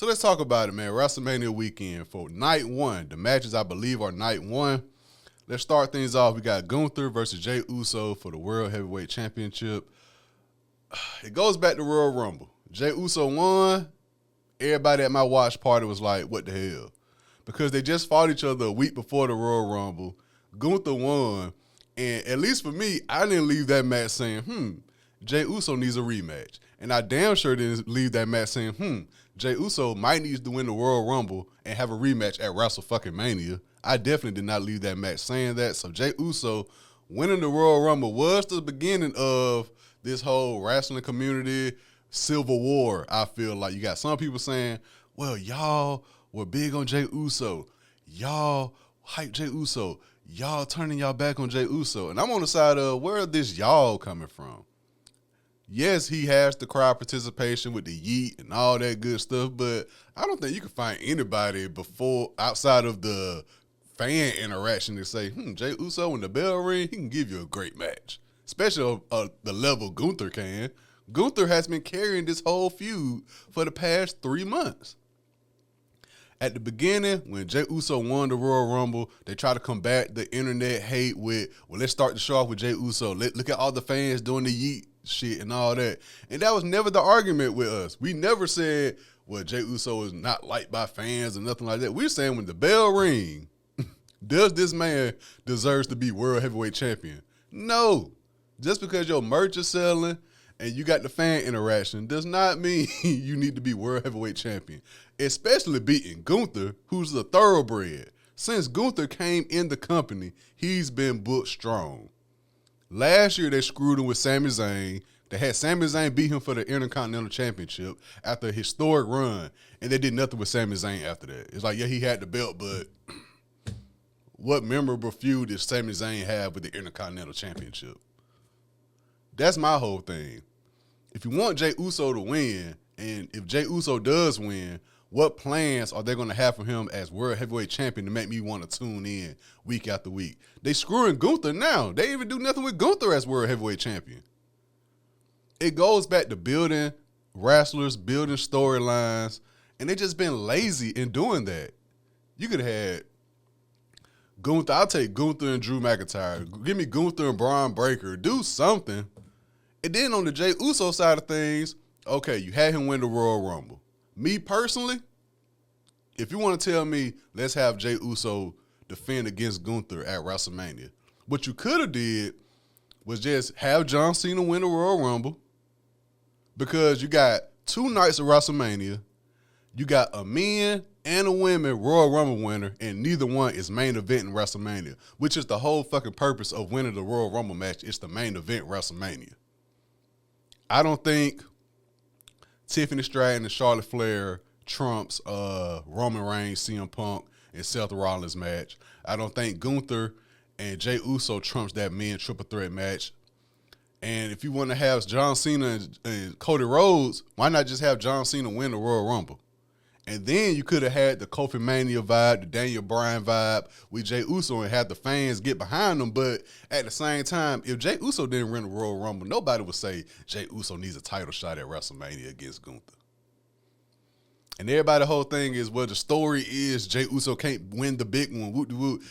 So let's talk about it, man. WrestleMania weekend for night one. The matches, I believe, are night one. Let's start things off. We got Gunther versus Jey Uso for the World Heavyweight Championship. It goes back to Royal Rumble. Jey Uso won. Everybody at my watch party was like, what the hell? Because they just fought each other a week before the Royal Rumble. Gunther won. And at least for me, I didn't leave that match saying, Jey Uso needs a rematch. And I damn sure didn't leave that match saying, Jey Uso might need to win the Royal Rumble and have a rematch at WrestleMania. I definitely did not leave that match saying that. So Jey Uso winning the Royal Rumble was the beginning of this whole wrestling community civil war. I feel like you got some people saying, well, y'all were big on Jey Uso. Y'all hype Jey Uso. Y'all turning y'all back on Jey Uso. And I'm on the side of where this y'all coming from. Yes, he has the crowd participation with the yeet and all that good stuff, but I don't think you can find anybody outside of the fan interaction to say, Jey Uso, when the bell ring, he can give you a great match. Especially the level Gunther can. Gunther has been carrying this whole feud for the past 3 months. At the beginning, when Jey Uso won the Royal Rumble, they tried to combat the internet hate with, well, let's start the show off with Jey Uso. Look at all the fans doing the yeet shit and all that. And that was never the argument with us. We never said, well, Jey Uso is not liked by fans or nothing like that. We're saying when the bell ring, does this man deserves to be World Heavyweight Champion? No. Just because your merch is selling and you got the fan interaction does not mean you need to be World Heavyweight Champion. Especially beating Gunther, who's the thoroughbred. Since Gunther came in the company, he's been booked strong. Last year, they screwed him with Sami Zayn. They had Sami Zayn beat him for the Intercontinental Championship after a historic run, and they did nothing with Sami Zayn after that. It's like, yeah, he had the belt, but what memorable feud did Sami Zayn have with the Intercontinental Championship? That's my whole thing. If you want Jey Uso to win, and if Jey Uso does win, what plans are they going to have for him as World Heavyweight Champion to make me want to tune in week after week? They screwing Gunther now. They even do nothing with Gunther as World Heavyweight Champion. It goes back to building wrestlers, building storylines, and they just been lazy in doing that. You could have had Gunther. I'll take Gunther and Drew McIntyre. Give me Gunther and Braun Breaker. Do something. And then on the Jey Uso side of things, okay, you had him win the Royal Rumble. Me personally, if you want to tell me, let's have Jey Uso defend against Gunther at WrestleMania, what you could have did was just have John Cena win the Royal Rumble, because you got 2 nights of WrestleMania, you got a men and a women Royal Rumble winner, and neither one is main event in WrestleMania, which is the whole fucking purpose of winning the Royal Rumble match. It's the main event WrestleMania. I don't think Tiffany Stratton and Charlotte Flair trumps Roman Reigns, CM Punk, and Seth Rollins match. I don't think Gunther and Jey Uso trumps that men triple threat match. And if you want to have John Cena and Cody Rhodes, why not just have John Cena win the Royal Rumble? And then you could have had the Kofi Mania vibe, the Daniel Bryan vibe with Jey Uso and have the fans get behind them. But at the same time, if Jey Uso didn't win the Royal Rumble, nobody would say Jey Uso needs a title shot at WrestleMania against Gunther. And everybody's whole thing is, well, the story is Jey Uso can't win the big one. Whoop-de-whoop.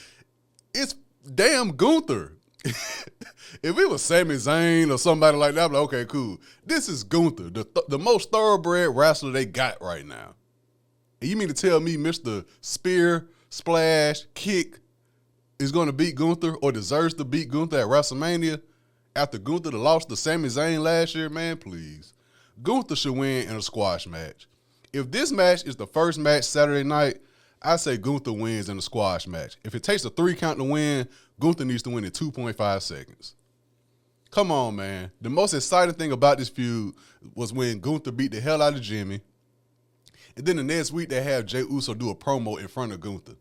It's damn Gunther. If it was Sami Zayn or somebody like that, I'd be like, okay, cool. This is Gunther, the most thoroughbred wrestler they got right now. And you mean to tell me Mr. Spear, Splash, Kick is going to beat Gunther or deserves to beat Gunther at WrestleMania after Gunther lost to Sami Zayn last year? Man, please. Gunther should win in a squash match. If this match is the first match Saturday night, I say Gunther wins in a squash match. If it takes a 3 count to win, Gunther needs to win in 2.5 seconds. Come on, man. The most exciting thing about this feud was when Gunther beat the hell out of Jimmy. And then the next week, they have Jey Uso do a promo in front of Gunther.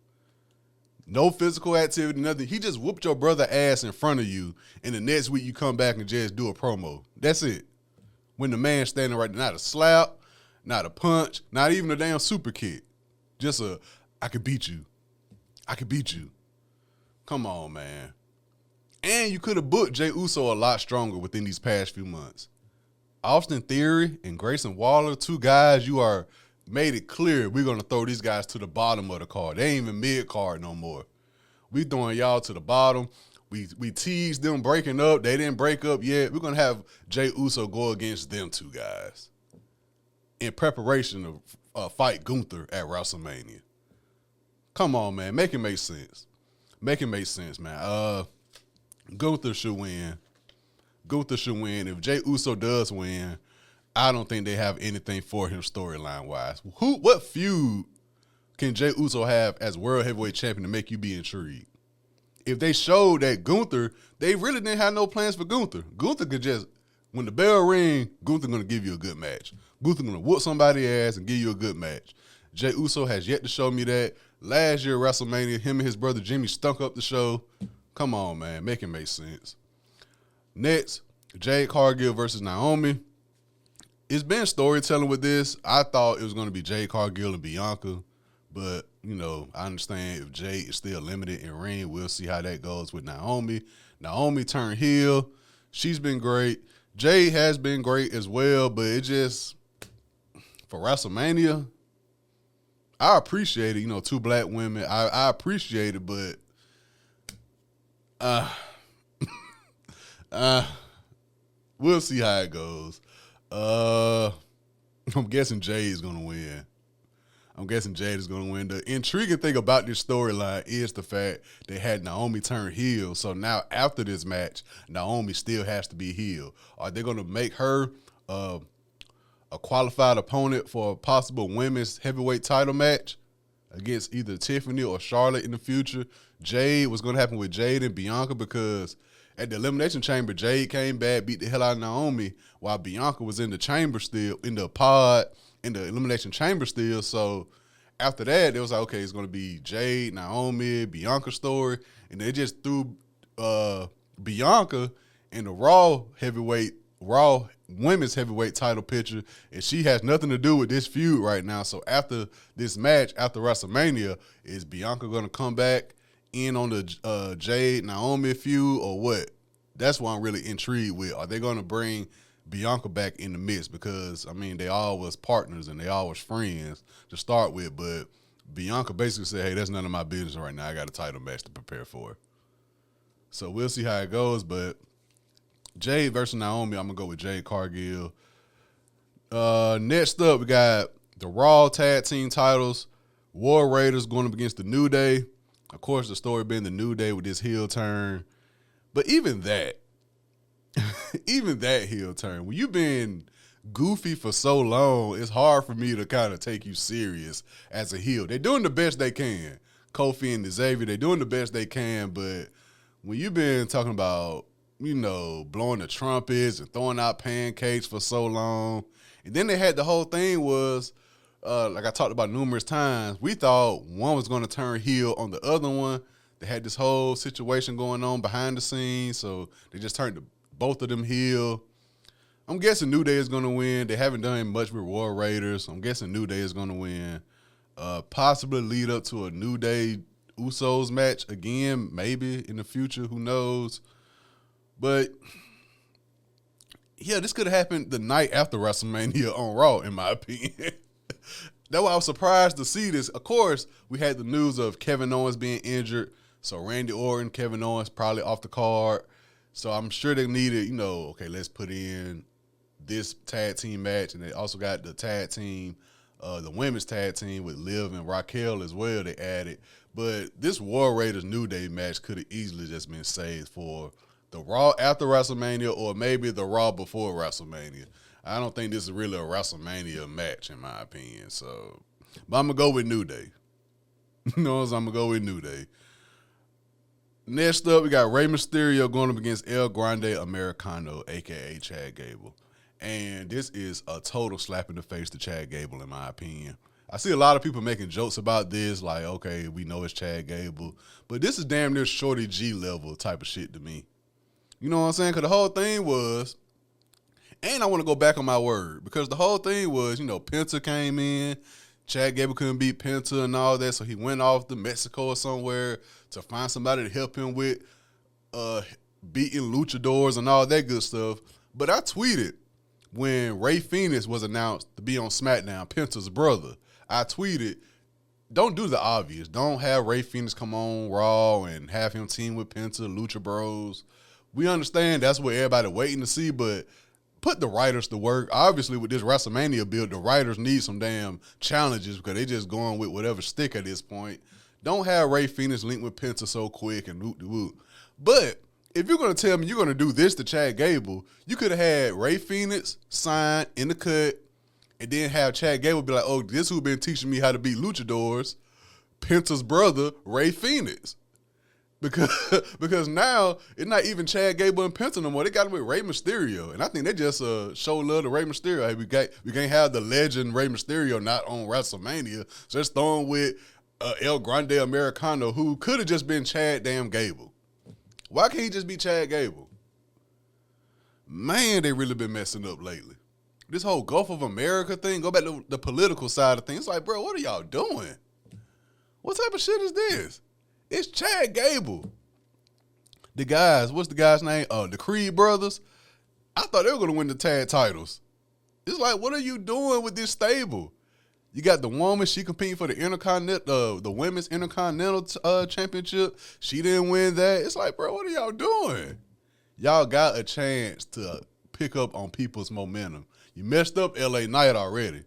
No physical activity, nothing. He just whooped your brother ass in front of you, and the next week you come back and just do a promo. That's it. When the man's standing right there, not a slap, not a punch, not even a damn super kick. Just I could beat you. I could beat you. Come on, man. And you could have booked Jey Uso a lot stronger within these past few months. Austin Theory and Grayson Waller, 2 guys you are made it clear we're going to throw these guys to the bottom of the card. They ain't even mid-card no more. We throwing y'all to the bottom. We teased them breaking up. They didn't break up yet. We're going to have Jey Uso go against them two guys in preparation to fight Gunther at WrestleMania. Come on, man. Make it make sense. Make it make sense, man. Gunther should win. Gunther should win. If Jey Uso does win, I don't think they have anything for him storyline-wise. What feud can Jey Uso have as World Heavyweight Champion to make you be intrigued? If they showed that Gunther, they really didn't have no plans for Gunther. Gunther could just, when the bell ring, Gunther going to give you a good match. Gunther going to whoop somebody's ass and give you a good match. Jey Uso has yet to show me that. Last year at WrestleMania, him and his brother Jimmy stunk up the show. Come on, man. Make it make sense. Next, Jade Cargill versus Naomi. It's been storytelling with this. I thought it was going to be Jade Cargill and Bianca. But, you know, I understand if Jade is still limited in ring, we'll see how that goes with Naomi. Naomi turned heel. She's been great. Jade has been great as well, but it just, for WrestleMania, I appreciate it, you know, two black women. I appreciate it, but we'll see how it goes. I'm guessing Jade is going to win. The intriguing thing about this storyline is the fact they had Naomi turn heel. So now after this match, Naomi still has to be heel. Are they going to make her a qualified opponent for a possible women's heavyweight title match against either Tiffany or Charlotte in the future? Jade, what's going to happen with Jade and Bianca? Because at the Elimination Chamber, Jade came back, beat the hell out of Naomi, while Bianca was in the chamber still, in the pod, in the Elimination Chamber still. So after that, it was like, okay, it's going to be Jade, Naomi, Bianca story. And they just threw Bianca in the Raw women's heavyweight title picture, and she has nothing to do with this feud right now. So after this match, after WrestleMania, is Bianca going to come back in on the Jade Naomi feud or what? That's what I'm really intrigued with. Are they going to bring Bianca back in the mix? Because, I mean, they all was partners and they all was friends to start with, but Bianca basically said, hey, that's none of my business right now. I got a title match to prepare for. So we'll see how it goes, but Jade versus Naomi, I'm going to go with Jade Cargill. Next up, we got the Raw Tag Team titles. War Raiders going up against the New Day. Of course, the story being the New Day with this heel turn. But even that heel turn, when you've been goofy for so long, it's hard for me to kind of take you serious as a heel. They're doing the best they can. Kofi and Xavier, they're doing the best they can, but when you've been talking about, you know, blowing the trumpets and throwing out pancakes for so long, and then they had the whole thing was, like I talked about numerous times, we thought one was going to turn heel on the other one. They had this whole situation going on behind the scenes, so they just turned both of them heel. I'm guessing New Day is going to win. They haven't done much with War Raiders. I'm guessing New Day is going to win. Possibly lead up to a New Day Usos match again, maybe in the future. Who knows? But, yeah, this could have happened the night after WrestleMania on Raw, in my opinion. That's why I was surprised to see this. Of course, we had the news of Kevin Owens being injured. So Randy Orton, Kevin Owens probably off the card. So I'm sure they needed, you know, okay, let's put in this tag team match. And they also got the tag team, the women's tag team with Liv and Raquel as well they added. But this War Raiders New Day match could have easily just been saved for the Raw after WrestleMania or maybe the Raw before WrestleMania. I don't think this is really a WrestleMania match, in my opinion. So, but I'm going to go with New Day. You know, I'm going to go with New Day. Next up, we got Rey Mysterio going up against El Grande Americano, a.k.a. Chad Gable. And this is a total slap in the face to Chad Gable, in my opinion. I see a lot of people making jokes about this, like, okay, we know it's Chad Gable. But this is damn near Shorty G level type of shit to me. You know what I'm saying? Because the whole thing was, and I want to go back on my word, because the whole thing was, you know, Penta came in, Chad Gable couldn't beat Penta and all that, so he went off to Mexico or somewhere to find somebody to help him with beating luchadors and all that good stuff. But I tweeted, when Ray Phoenix was announced to be on SmackDown, Penta's brother, I tweeted, don't do the obvious. Don't have Ray Phoenix come on Raw and have him team with Penta, Lucha Bros. We understand that's what everybody waiting to see, but put the writers to work. Obviously, with this WrestleMania build, the writers need some damn challenges because they just going with whatever stick at this point. Don't have Ray Phoenix linked with Penta so quick and woot. But if you're going to tell me you're going to do this to Chad Gable, you could have had Ray Phoenix sign in the cut and then have Chad Gable be like, oh, this who been teaching me how to beat luchadors, Penta's brother, Ray Phoenix. Because now it's not even Chad Gable and Penta no more. They got him with Rey Mysterio. And I think they just show love to Rey Mysterio. Hey, we can't have the legend Rey Mysterio not on WrestleMania. So let's throw him with El Grande Americano, who could have just been Chad damn Gable. Why can't he just be Chad Gable? Man, they really been messing up lately. This whole Gulf of America thing, go back to the political side of things. It's like, bro, what are y'all doing? What type of shit is this? It's Chad Gable. The guys, what's the guy's name? The Creed brothers. I thought they were going to win the tag titles. It's like, what are you doing with this stable? You got the woman, she competing for the women's intercontinental championship. She didn't win that. It's like, bro, what are y'all doing? Y'all got a chance to pick up on people's momentum. You messed up LA Knight already,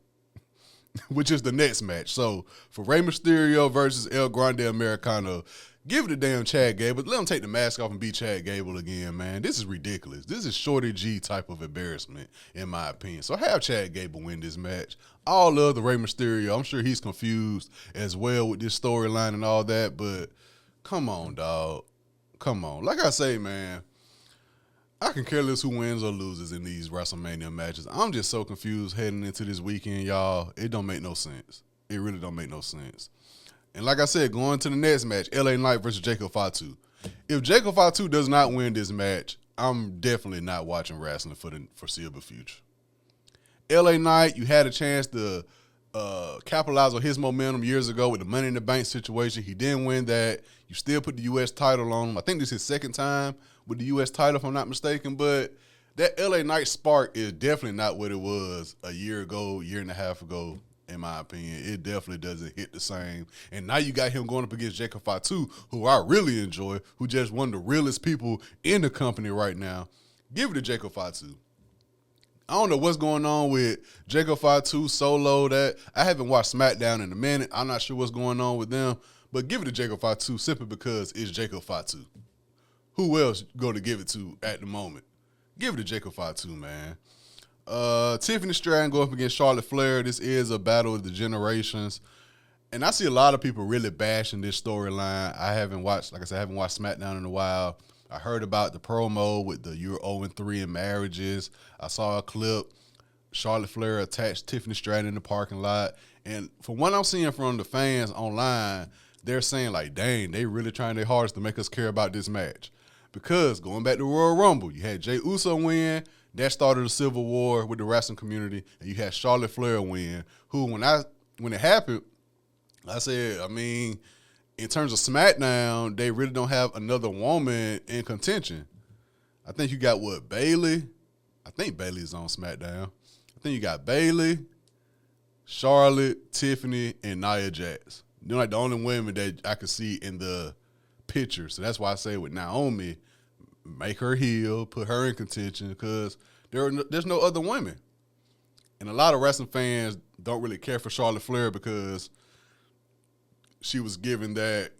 which is the next match. So for Rey Mysterio versus El Grande Americano, give it to damn Chad Gable. Let him take the mask off and beat Chad Gable again, man. This is ridiculous. This is Shorty G type of embarrassment, in my opinion. So have Chad Gable win this match. All love the Rey Mysterio. I'm sure he's confused as well with this storyline and all that, but come on, dog. Come on. Like I say, man, I can care less who wins or loses in these WrestleMania matches. I'm just so confused heading into this weekend, y'all. It don't make no sense. It really don't make no sense. And like I said, going to the next match, LA Knight versus Jacob Fatu. If Jacob Fatu does not win this match, I'm definitely not watching wrestling for the foreseeable future. LA Knight, you had a chance to capitalize on his momentum years ago with the Money in the Bank situation. He didn't win that. You still put the U.S. title on him. I think this is his second time with the U.S. title, if I'm not mistaken. But that LA Knight spark is definitely not what it was a year ago, year and a half ago, in my opinion. It definitely doesn't hit the same. And now you got him going up against Jacob Fatu, who I really enjoy, who just one of the realest people in the company right now. Give it to Jacob Fatu. I don't know what's going on with Jacob Fatu, Solo. That I haven't watched SmackDown in a minute. I'm not sure what's going on with them. But give it to Jacob Fatu simply because it's Jacob Fatu. Who else going to give it to at the moment? Give it to Jacob Fatu, man. Tiffany Stratton go up against Charlotte Flair. This is a battle of the generations. And I see a lot of people really bashing this storyline. I haven't watched SmackDown in a while. I heard about the promo with the you're 0-3 in marriages. I saw a clip. Charlotte Flair attached Tiffany Stratton in the parking lot. And from what I'm seeing from the fans online, they're saying like, dang, they really trying their hardest to make us care about this match. Because going back to Royal Rumble, you had Jey Uso win. That started a civil war with the wrestling community. And you had Charlotte Flair win, who when it happened, I said, I mean, in terms of SmackDown, they really don't have another woman in contention. I think you got Bayley? I think Bayley's on SmackDown. I think you got Bayley, Charlotte, Tiffany, and Nia Jax. They're like the only women that I could see in the picture. So that's why I say with Naomi, make her heel, put her in contention because there's no other women. And a lot of wrestling fans don't really care for Charlotte Flair because she was given that,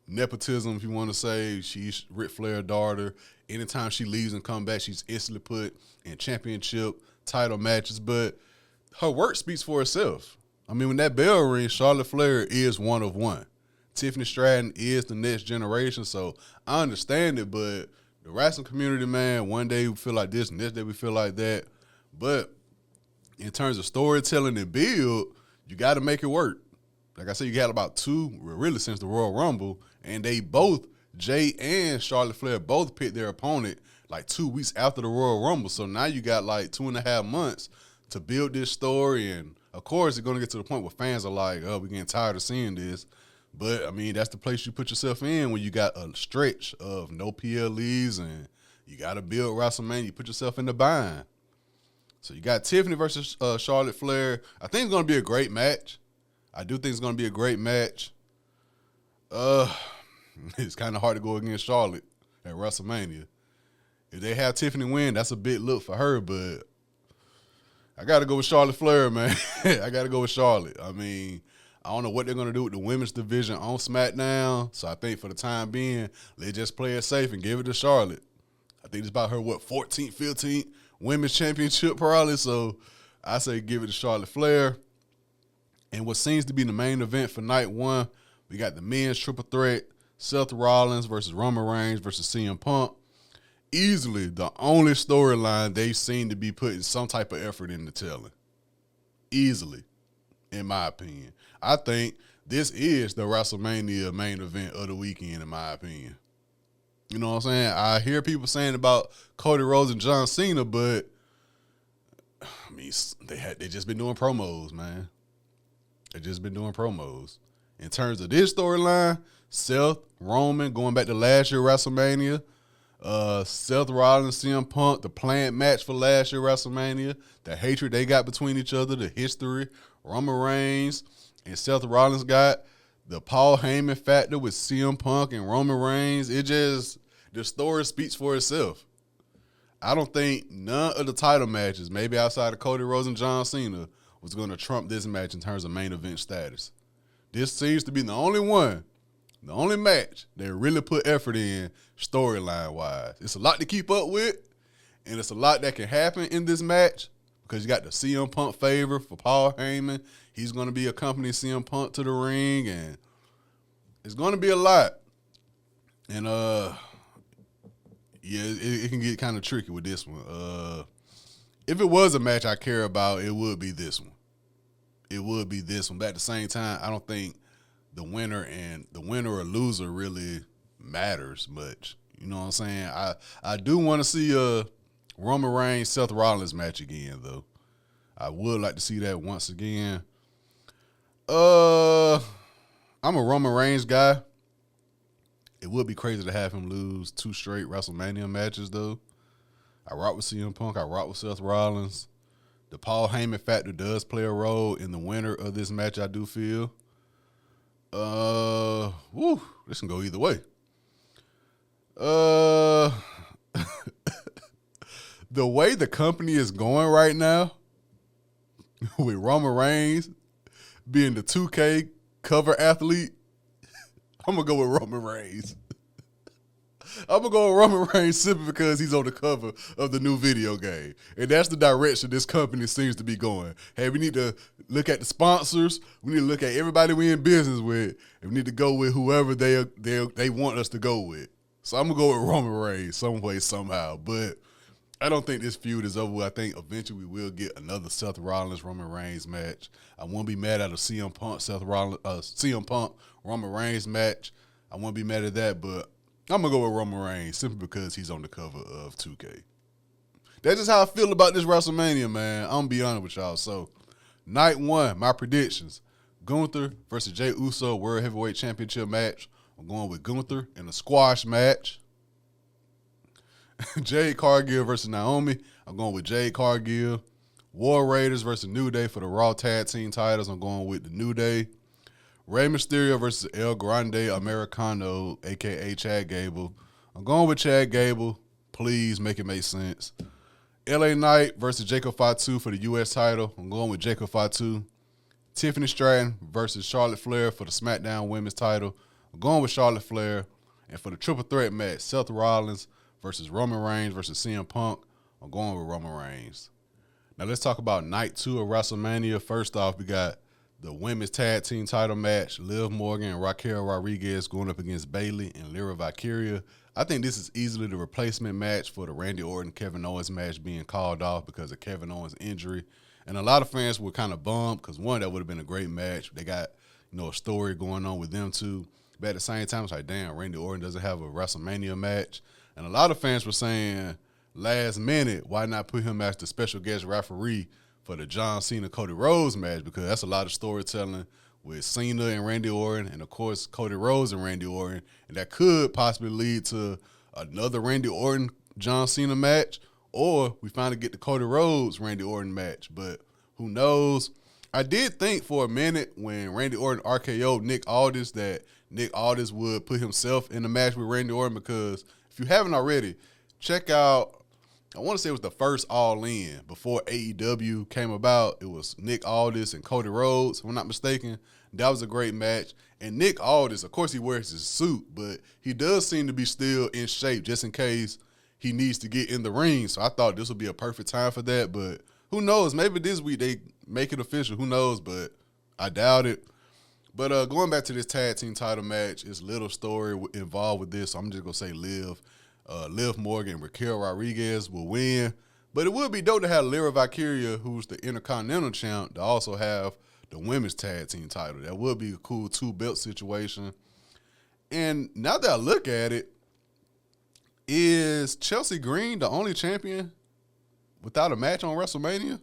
nepotism, if you want to say. She's Ric Flair's daughter. Anytime she leaves and comes back, she's instantly put in championship title matches. But her work speaks for itself. I mean, when that bell rings, Charlotte Flair is one of one. Tiffany Stratton is the next generation, so I understand it. But the wrestling community, man, one day we feel like this, next day we feel like that. But in terms of storytelling and build, you got to make it work. Like I said, you got about two, really since the Royal Rumble, and they both, Jay and Charlotte Flair, both picked their opponent like 2 weeks after the Royal Rumble. So now you got like 2.5 months to build this story. And, of course, it's going to get to the point where fans are like, oh, we're getting tired of seeing this. But, I mean, that's the place you put yourself in when you got a stretch of no PLEs and you got to build WrestleMania. You put yourself in the bind. So you got Tiffany versus Charlotte Flair. I think it's going to be a great match. I do think it's going to be a great match. It's kind of hard to go against Charlotte at WrestleMania. If they have Tiffany win, that's a big look for her, but I got to go with Charlotte Flair, man. I got to go with Charlotte. I mean, I don't know what they're going to do with the women's division on SmackDown, so I think for the time being, let's just play it safe and give it to Charlotte. I think it's about her, 14th, 15th women's championship probably, so I say give it to Charlotte Flair. And what seems to be the main event for night one, we got the men's triple threat, Seth Rollins versus Roman Reigns versus CM Punk. Easily the only storyline they seem to be putting some type of effort into telling. Easily, in my opinion. I think this is the WrestleMania main event of the weekend, in my opinion. You know what I'm saying? I hear people saying about Cody Rhodes and John Cena, but I mean, they just been doing promos, man. They just been doing promos. In terms of this storyline, Seth, Roman, going back to last year WrestleMania, Seth Rollins, CM Punk, the planned match for last year WrestleMania, the hatred they got between each other, the history, Roman Reigns and Seth Rollins got, the Paul Heyman factor with CM Punk and Roman Reigns. The story speaks for itself. I don't think none of the title matches, maybe outside of Cody Rhodes and John Cena, was going to trump this match in terms of main event status. This seems to be the only match they really put effort in storyline-wise. It's a lot to keep up with, and it's a lot that can happen in this match because you got the CM Punk favor for Paul Heyman. He's going to be accompanying CM Punk to the ring, and it's going to be a lot. And, it can get kind of tricky with this one. If it was a match I care about, it would be this one. It would be this one. But at the same time, I don't think the winner or loser really matters much. You know what I'm saying? I do want to see a Roman Reigns, Seth Rollins match again, though. I would like to see that once again. I'm a Roman Reigns guy. It would be crazy to have him lose 2 straight WrestleMania matches, though. I rock with CM Punk. I rock with Seth Rollins. The Paul Heyman factor does play a role in the winner of this match, I do feel. This can go either way. The way the company is going right now, with Roman Reigns being the 2K cover athlete, I'm going to go with Roman Reigns. I'm going to go with Roman Reigns simply because he's on the cover of the new video game. And that's the direction this company seems to be going. Hey, we need to look at the sponsors. We need to look at everybody we in business with. And we need to go with whoever they want us to go with. So I'm going to go with Roman Reigns some way, somehow. But I don't think this feud is over. I think eventually we will get another Seth Rollins Roman Reigns match. I won't be mad at a CM Punk Roman Reigns match. I won't be mad at that, but I'm gonna go with Roman Reigns simply because he's on the cover of 2K. That's just how I feel about this WrestleMania, man. I'm gonna be honest with y'all. So, night one, my predictions: Gunther versus Jey Uso World Heavyweight Championship match. I'm going with Gunther in a squash match. Jade Cargill versus Naomi. I'm going with Jade Cargill. War Raiders versus New Day for the Raw Tag Team titles. I'm going with the New Day. Rey Mysterio versus El Grande Americano, a.k.a. Chad Gable. I'm going with Chad Gable. Please make it make sense. LA Knight versus Jacob Fatu for the U.S. title. I'm going with Jacob Fatu. Tiffany Stratton versus Charlotte Flair for the SmackDown Women's title. I'm going with Charlotte Flair. And for the triple threat match, Seth Rollins versus Roman Reigns versus CM Punk, I'm going with Roman Reigns. Now let's talk about night 2 of WrestleMania. First off, we got the women's tag team title match, Liv Morgan and Raquel Rodriguez going up against Bayley and Lyra Valkyria. I think this is easily the replacement match for the Randy Orton-Kevin Owens match being called off because of Kevin Owens' injury. And a lot of fans were kind of bummed because, one, that would have been a great match. They got, a story going on with them two. But at the same time, it's like, damn, Randy Orton doesn't have a WrestleMania match. And a lot of fans were saying, last minute, why not put him as the special guest referee for the John Cena-Cody Rhodes match? Because that's a lot of storytelling with Cena and Randy Orton and, of course, Cody Rhodes and Randy Orton. And that could possibly lead to another Randy Orton-John Cena match or we finally get the Cody Rhodes Randy Orton match. But who knows? I did think for a minute when Randy Orton RKO'd Nick Aldis that Nick Aldis would put himself in the match with Randy Orton, because if you haven't already, check out, I want to say it was the first All In before AEW came about. It was Nick Aldis and Cody Rhodes, if I'm not mistaken. That was a great match. And Nick Aldis, of course he wears his suit, but he does seem to be still in shape just in case he needs to get in the ring. So I thought this would be a perfect time for that, but who knows? Maybe this week they make it official. Who knows? But I doubt it. But going back to this tag team title match, it's little story involved with this. So I'm just going to say Liv Morgan and Raquel Rodriguez will win. But it would be dope to have Lyra Valkyria, who's the Intercontinental champ, to also have the women's tag team title. That would be a cool two-belt situation. And now that I look at it, is Chelsea Green the only champion without a match on WrestleMania?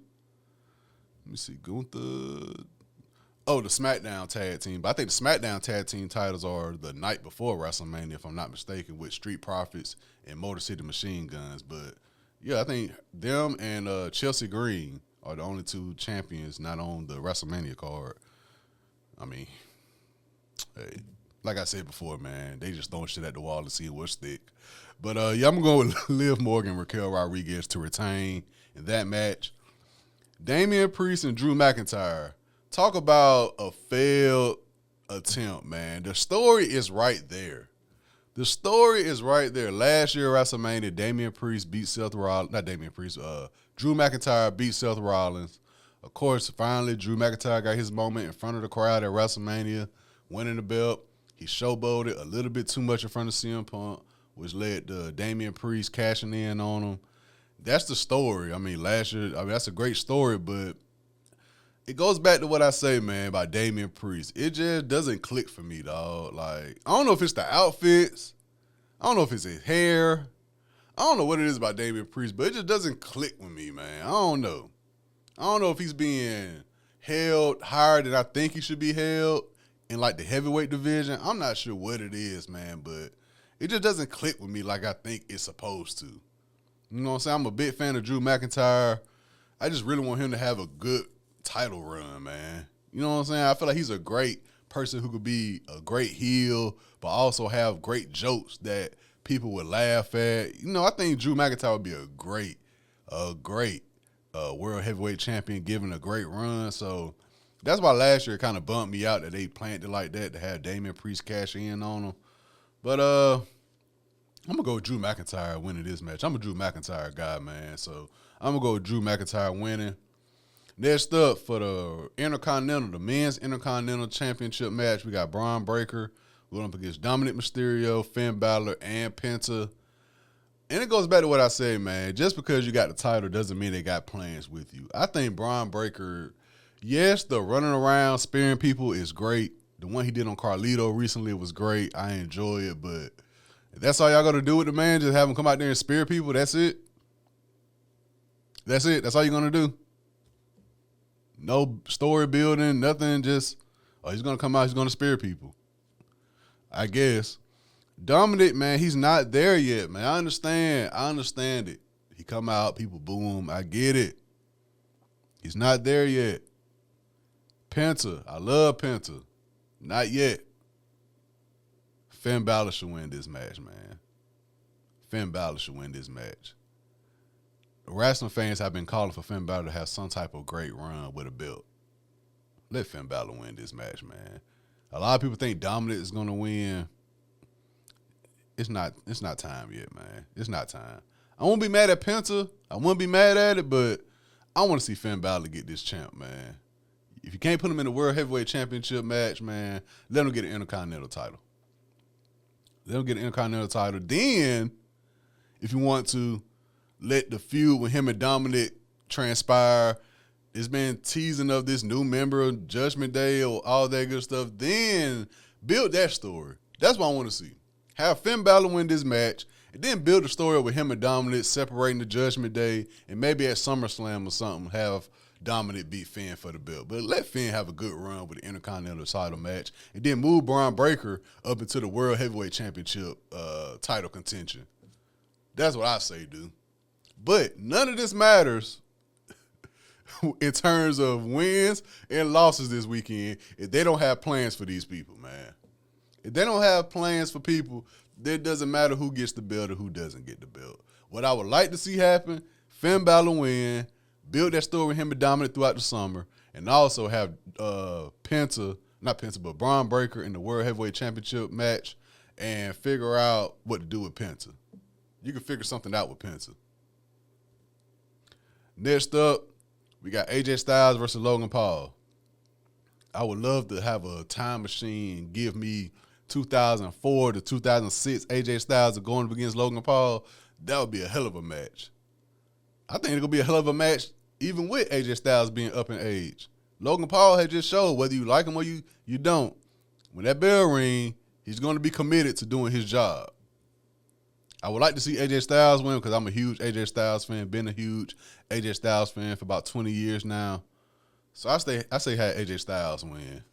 Let me see. Gunther. Oh, the SmackDown tag team. But I think the SmackDown tag team titles are the night before WrestleMania, if I'm not mistaken, with Street Profits and Motor City Machine Guns. But, yeah, I think them and Chelsea Green are the only two champions not on the WrestleMania card. I mean, hey, like I said before, man, they just throwing shit at the wall to see what stick. But, yeah, I'm going to go with Liv Morgan and Raquel Rodriguez to retain in that match. Damian Priest and Drew McIntyre. Talk about a failed attempt, man. The story is right there. The story is right there. Last year at WrestleMania, Damian Priest beat Seth Rollins. Not Damian Priest. Drew McIntyre beat Seth Rollins. Of course, finally, Drew McIntyre got his moment in front of the crowd at WrestleMania, winning the belt. He showboated a little bit too much in front of CM Punk, which led to Damian Priest cashing in on him. That's the story. I mean, last year, that's a great story, but it goes back to what I say, man, about Damian Priest. It just doesn't click for me, dog. Like, I don't know if it's the outfits. I don't know if it's his hair. I don't know what it is about Damian Priest, but it just doesn't click with me, man. I don't know. I don't know if he's being held higher than I think he should be held in, like, the heavyweight division. I'm not sure what it is, man, but it just doesn't click with me like I think it's supposed to. You know what I'm saying? I'm a big fan of Drew McIntyre. I just really want him to have a good title run, man. You know what I'm saying? I feel like he's a great person who could be a great heel, but also have great jokes that people would laugh at. You know, I think Drew McIntyre would be a great world heavyweight champion, given a great run. So that's why last year it kind of bumped me out that they planned it like that, to have Damian Priest cash in on him. But I'm going to go with Drew McIntyre winning this match. I'm a Drew McIntyre guy, man. So I'm going to go with Drew McIntyre winning. Next up, for the men's Intercontinental Championship match, we got Braun Breaker going up against Dominic Mysterio, Finn Balor, and Penta. And it goes back to what I said, man. Just because you got the title doesn't mean they got plans with you. I think Braun Breaker, yes, the running around, spearing people is great. The one he did on Carlito recently was great. I enjoy it, but if that's all y'all got to do with the man, just have him come out there and spear people, that's it? That's it? That's all you're going to do? No story building, nothing, just, he's going to come out, he's going to spear people. I guess. Dominic, man, he's not there yet, man. I understand it. He come out, people boo him. I get it. He's not there yet. Penta, I love Penta. Not yet. Finn Balor should win this match, man. Finn Balor should win this match. Wrestling fans have been calling for Finn Balor to have some type of great run with a belt. Let Finn Balor win this match, man. A lot of people think Dominic is going to win. It's not time yet, man. It's not time. I won't be mad at Penta. I won't be mad at it, but I want to see Finn Balor get this champ, man. If you can't put him in the World Heavyweight Championship match, man, let him get an Intercontinental title. Let him get an Intercontinental title. Then, if you want to, let the feud with him and Dominic transpire. It's been teasing of this new member of Judgment Day or all that good stuff. Then build that story. That's what I want to see. Have Finn Balor win this match, and then build a story with him and Dominic separating the Judgment Day, and maybe at SummerSlam or something, have Dominic beat Finn for the belt. But let Finn have a good run with the Intercontinental title match, and then move Braun Breaker up into the World Heavyweight Championship title contention. That's what I say, dude. But none of this matters in terms of wins and losses this weekend if they don't have plans for these people, man. If they don't have plans for people, it doesn't matter who gets the belt or who doesn't get the belt. What I would like to see happen, Finn Balor win, build that story with him and Dominic throughout the summer, and also have Braun Breaker in the World Heavyweight Championship match and figure out what to do with Penta. You can figure something out with Penta. Next up, we got AJ Styles versus Logan Paul. I would love to have a time machine give me 2004 to 2006 AJ Styles going up against Logan Paul. That would be a hell of a match. I think it's going to be a hell of a match even with AJ Styles being up in age. Logan Paul has just showed whether you like him or you don't. When that bell ring, he's going to be committed to doing his job. I would like to see AJ Styles win because I'm a huge AJ Styles fan, been a huge AJ Styles fan for about 20 years now. So I say have AJ Styles win.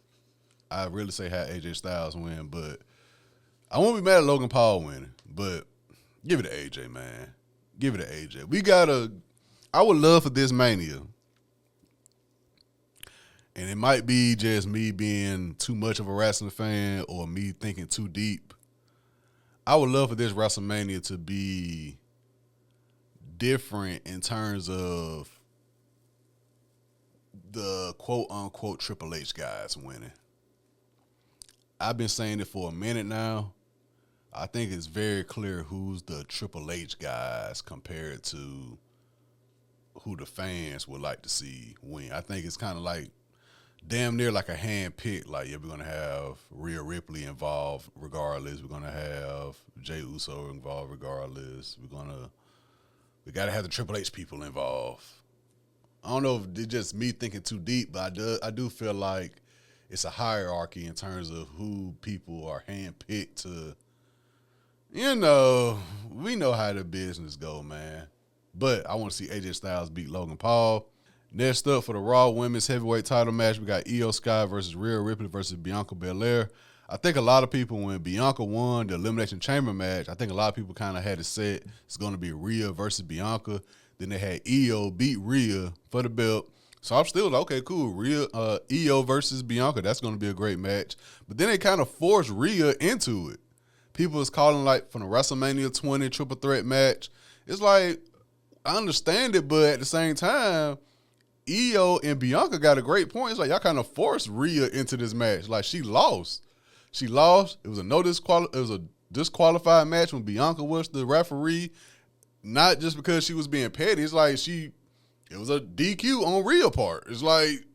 I really say have AJ Styles win, but I won't be mad at Logan Paul winning, but give it to AJ, man. Give it to AJ. I would love for this Mania, and it might be just me being too much of a wrestling fan or me thinking too deep. I would love for this WrestleMania to be different in terms of the quote-unquote Triple H guys winning. I've been saying it for a minute now. I think it's very clear who's the Triple H guys compared to who the fans would like to see win. I think it's kind of like damn near like a hand pick. Like, yeah, we're going to have Rhea Ripley involved regardless. We're going to have Jey Uso involved regardless. We got to have the Triple H people involved. I don't know if it's just me thinking too deep, but I do feel like it's a hierarchy in terms of who people are handpicked to. You know, we know how the business go, man. But I want to see AJ Styles beat Logan Paul. Next up for the Raw Women's Heavyweight title match, we got Io Sky versus Rhea Ripley versus Bianca Belair. I think a lot of people, when Bianca won the Elimination Chamber match, I think a lot of people kind of had it set it's going to be Rhea versus Bianca. Then they had Io beat Rhea for the belt. So I'm still like, okay, cool. Io versus Bianca, that's going to be a great match. But then they kind of forced Rhea into it. People was calling like from the WrestleMania 20 triple threat match. It's like, I understand it, but at the same time, Io and Bianca got a great point. It's like y'all kind of forced Rhea into this match. Like she lost. It was a disqualified match when Bianca was the referee. Not just because she was being petty. It's like it was a DQ on Rhea part. It's like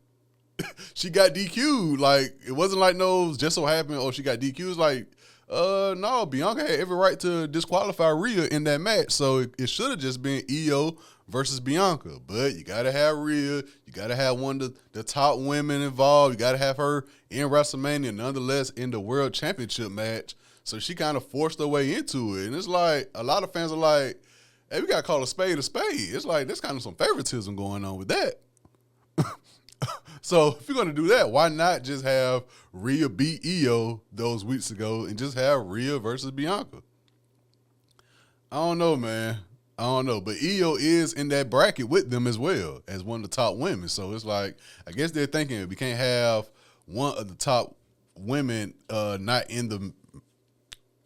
she got DQ'd. Like it wasn't like no just so happened she got DQ'd. It's like no, Bianca had every right to disqualify Rhea in that match. So it should have just been Io versus Bianca. But you got to have Rhea. You got to have one of the top women involved. You got to have her in WrestleMania, nonetheless, in the World Championship match. So she kind of forced her way into it. And it's like a lot of fans are like, hey, we got to call a spade a spade. It's like there's kind of some favoritism going on with that. So if you're going to do that, why not just have Rhea beat Io those weeks ago and just have Rhea versus Bianca? I don't know, man. I don't know. But Io is in that bracket with them as well as one of the top women. So it's like, I guess they're thinking we can't have one of the top women not in the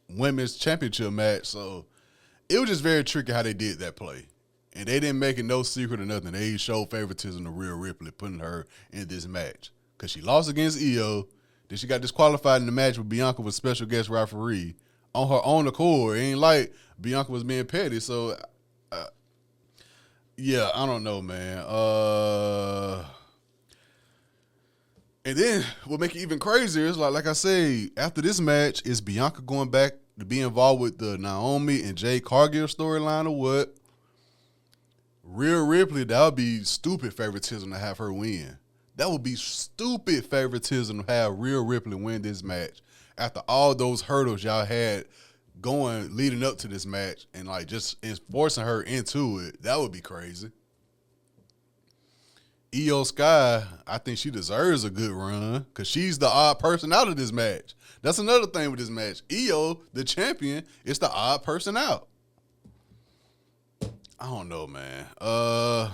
women's championship match. So it was just very tricky how they did that play. And they didn't make it no secret or nothing. They showed favoritism to Rhea Ripley, putting her in this match. Because she lost against Io. Then she got disqualified in the match with Bianca with special guest referee on her own accord. It ain't like Bianca was being petty. So, yeah, I don't know, man. And then what make it even crazier is like I say, after this match, is Bianca going back to be involved with the Naomi and Jade Cargill storyline or what? Rhea Ripley, that would be stupid favoritism to have her win. That would be stupid favoritism to have Rhea Ripley win this match after all those hurdles y'all had going leading up to this match and like just forcing her into it. That would be crazy. Io Sky, I think she deserves a good run because she's the odd person out of this match. That's another thing with this match. Io, the champion, is the odd person out. I don't know, man. I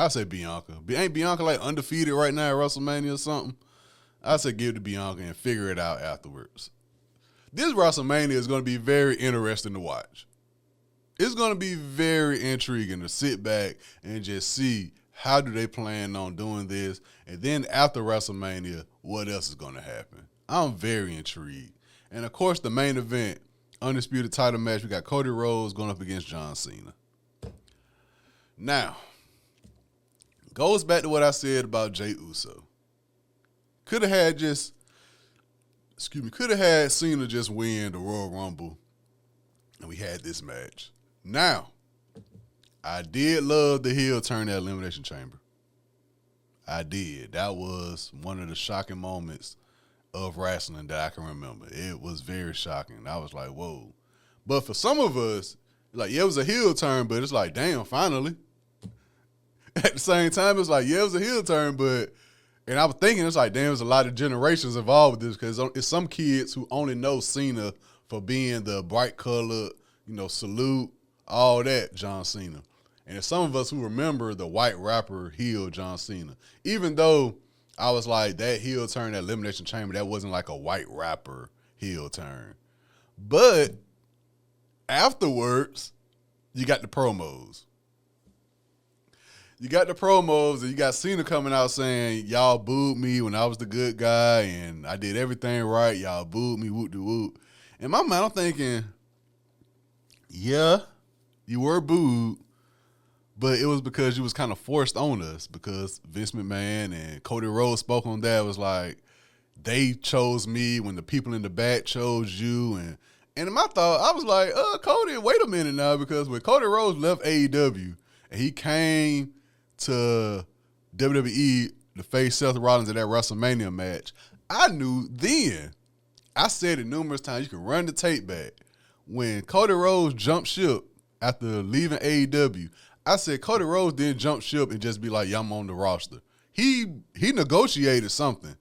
say Bianca. Ain't Bianca like undefeated right now at WrestleMania or something? I say give it to Bianca and figure it out afterwards. This WrestleMania is going to be very interesting to watch. It's going to be very intriguing to sit back and just see how do they plan on doing this. And then after WrestleMania, what else is going to happen? I'm very intrigued. And, of course, the main event, undisputed title match, we got Cody Rhodes going up against John Cena. Now, goes back to what I said about Jey Uso. Could have had Cena just win the Royal Rumble, and we had this match. Now, I did love the heel turn at Elimination Chamber. I did. That was one of the shocking moments of wrestling that I can remember. It was very shocking. I was like, whoa. But for some of us, like, yeah, it was a heel turn, but it's like, damn, finally. At the same time, it's like, yeah, it was a heel turn, but, and I was thinking, it's like, damn, there's a lot of generations involved with this because it's some kids who only know Cena for being the bright colored, salute, all that, John Cena. And there's some of us who remember the white rapper heel John Cena. Even though I was like, that heel turn at Elimination Chamber, that wasn't like a white rapper heel turn. But afterwards, you got the promos. You got the promos, and you got Cena coming out saying, y'all booed me when I was the good guy, and I did everything right. Y'all booed me, whoop-de-whoop. In my mind, I'm thinking, yeah, you were booed, but it was because you was kind of forced on us because Vince McMahon and Cody Rhodes spoke on that. It was like, they chose me when the people in the back chose you. And in my thought, I was like, Cody, wait a minute now, because when Cody Rhodes left AEW and he came to WWE to face Seth Rollins in that WrestleMania match, I knew then, I said it numerous times, you can run the tape back. When Cody Rhodes jumped ship after leaving AEW, I said Cody Rhodes didn't jump ship and just be like, yeah, I'm on the roster. He negotiated something.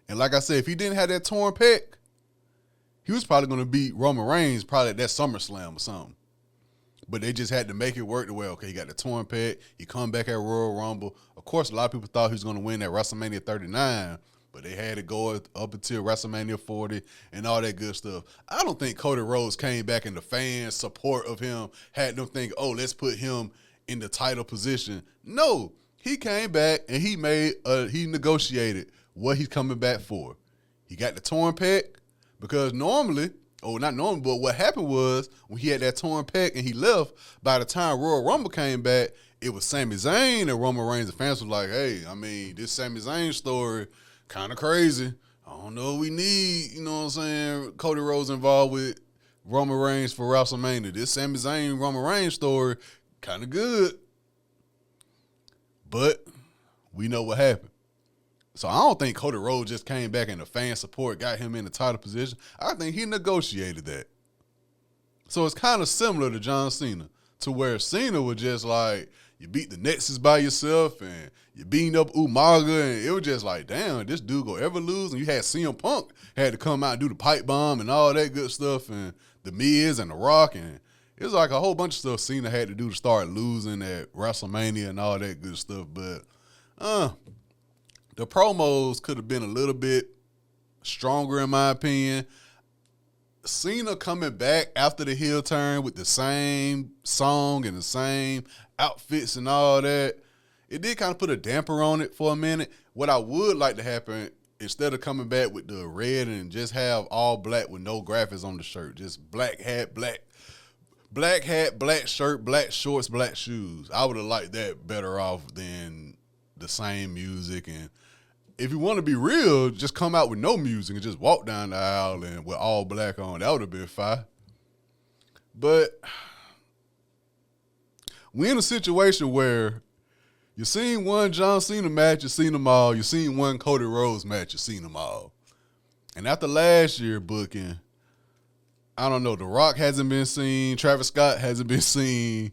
And like I said, if he didn't have that torn pec, he was probably going to beat Roman Reigns probably at that SummerSlam or something. But they just had to make it work the way, okay, he got the torn pec, he come back at Royal Rumble. Of course, a lot of people thought he was going to win at WrestleMania 39, but they had to go up until WrestleMania 40 and all that good stuff. I don't think Cody Rhodes came back and the fans' support of him had them think, oh, let's put him in the title position. No, he came back and he negotiated what he's coming back for. He got the torn pec because normally, not normally, but what happened was when he had that torn pec and he left, by the time Royal Rumble came back, it was Sami Zayn and Roman Reigns. The fans was like, hey, I mean, this Sami Zayn story kind of crazy. I don't know we need, Cody Rhodes involved with Roman Reigns for WrestleMania. This Sami Zayn Roman Reigns story kind of good. But we know what happened. So I don't think Cody Rhodes just came back and the fan support got him in the title position. I think he negotiated that. So it's kind of similar to John Cena, to where Cena was just like, you beat the Nexus by yourself and you beating up Umaga, and it was just like, damn, this dude go ever lose? And you had CM Punk had to come out and do the pipe bomb and all that good stuff, and The Miz and The Rock, and it was like a whole bunch of stuff Cena had to do to start losing at WrestleMania and all that good stuff. But the promos could have been a little bit stronger, in my opinion. Cena coming back after the heel turn with the same song and the same outfits and all that, it did kind of put a damper on it for a minute. What I would like to happen, instead of coming back with the red and just have all black with no graphics on the shirt, just black hat, black shirt, black shorts, black shoes. I would have liked that better off than the same music. And if you want to be real, just come out with no music and just walk down the aisle and with all black on. That would have been fine. But we're in a situation where you've seen one John Cena match, you've seen them all. You've seen one Cody Rhodes match, you've seen them all. And after last year booking, I don't know, The Rock hasn't been seen, Travis Scott hasn't been seen.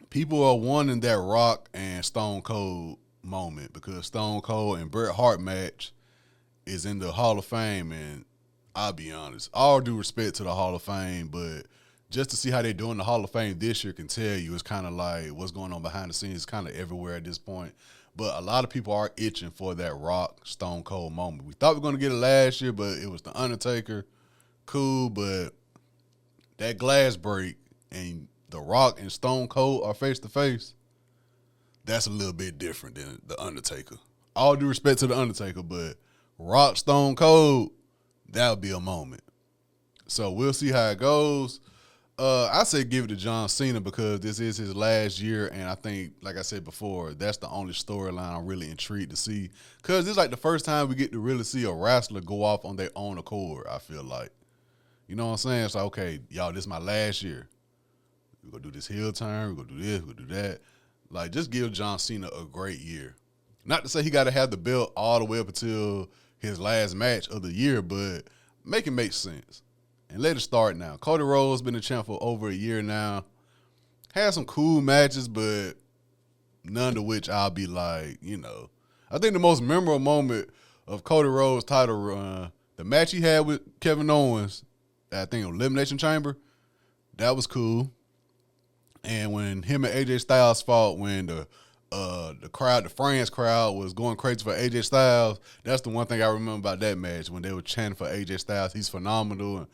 People are wanting that Rock and Stone Cold moment because Stone Cold and Bret Hart match is in the Hall of Fame, and I'll be honest. All due respect to the Hall of Fame, but just to see how they're doing the Hall of Fame this year can tell you it's kind of like what's going on behind the scenes is kind of everywhere at this point. But a lot of people are itching for that Rock Stone Cold moment. We thought we were going to get it last year, but it was The Undertaker. Cool, but that glass break and The Rock and Stone Cold are face-to-face, that's a little bit different than The Undertaker. All due respect to The Undertaker, but Rock Stone Cold, that would be a moment. So we'll see how it goes. I say give it to John Cena because this is his last year, and I think, like I said before, that's the only storyline I'm really intrigued to see. Because this is like the first time we get to really see a wrestler go off on their own accord, I feel like. You know what I'm saying? It's like, okay, y'all, this is my last year. We're going to do this heel turn. We're going to do this. We're going to do that. Like, just give John Cena a great year. Not to say he got to have the belt all the way up until his last match of the year, but make it make sense. And let it start now. Cody Rhodes been a champ for over a year now. Had some cool matches, but none of which I'll be like, you know. I think the most memorable moment of Cody Rhodes' title run, the match he had with Kevin Owens, I think Elimination Chamber, that was cool. And when him and AJ Styles fought, when the crowd, the France crowd, was going crazy for AJ Styles, that's the one thing I remember about that match, when they were chanting for AJ Styles. He's phenomenal. And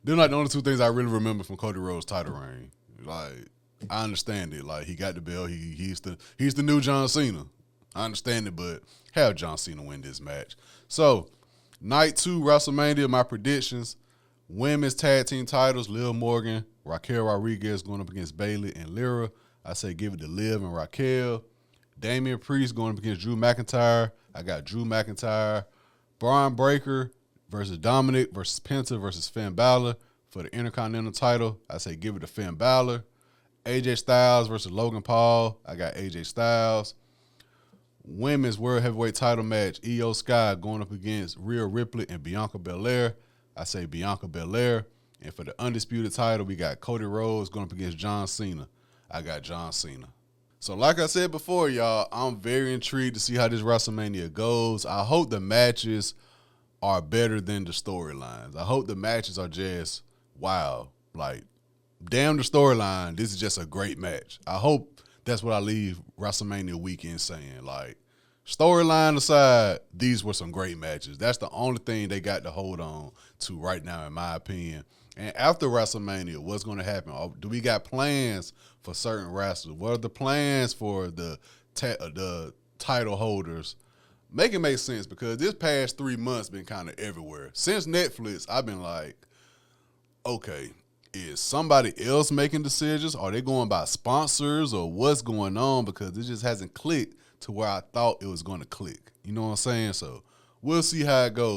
they're like the only two things I really remember from Cody Rhodes' title reign. Like, I understand it. Like, he got the belt. He's the new John Cena. I understand it, but have John Cena win this match. So, night 2, WrestleMania, my predictions. Women's tag team titles, Liv Morgan, Raquel Rodriguez going up against Bayley and Lyra. I say give it to Liv and Raquel. Damian Priest going up against Drew McIntyre. I got Drew McIntyre. Braun Breaker versus Dominic versus Penta versus Finn Balor for the Intercontinental title. I say give it to Finn Balor. AJ Styles versus Logan Paul. I got AJ Styles. Women's World Heavyweight title match, Io Sky going up against Rhea Ripley and Bianca Belair. I say Bianca Belair. And for the undisputed title, we got Cody Rhodes going up against John Cena. I got John Cena. So like I said before, y'all, I'm very intrigued to see how this WrestleMania goes. I hope the matches are better than the storylines. I hope the matches are just, wow, like, damn the storyline, this is just a great match. I hope that's what I leave WrestleMania weekend saying. Like, storyline aside, these were some great matches. That's the only thing they got to hold on to right now, in my opinion. And after WrestleMania, what's going to happen? Do we got plans for certain wrestlers? What are the plans for the title holders? Make it make sense, because this past 3 months been kind of everywhere. Since Netflix, I've been like, okay, is somebody else making decisions? Are they going by sponsors, or what's going on? Because it just hasn't clicked to where I thought it was going to click. You know what I'm saying? So we'll see how it goes.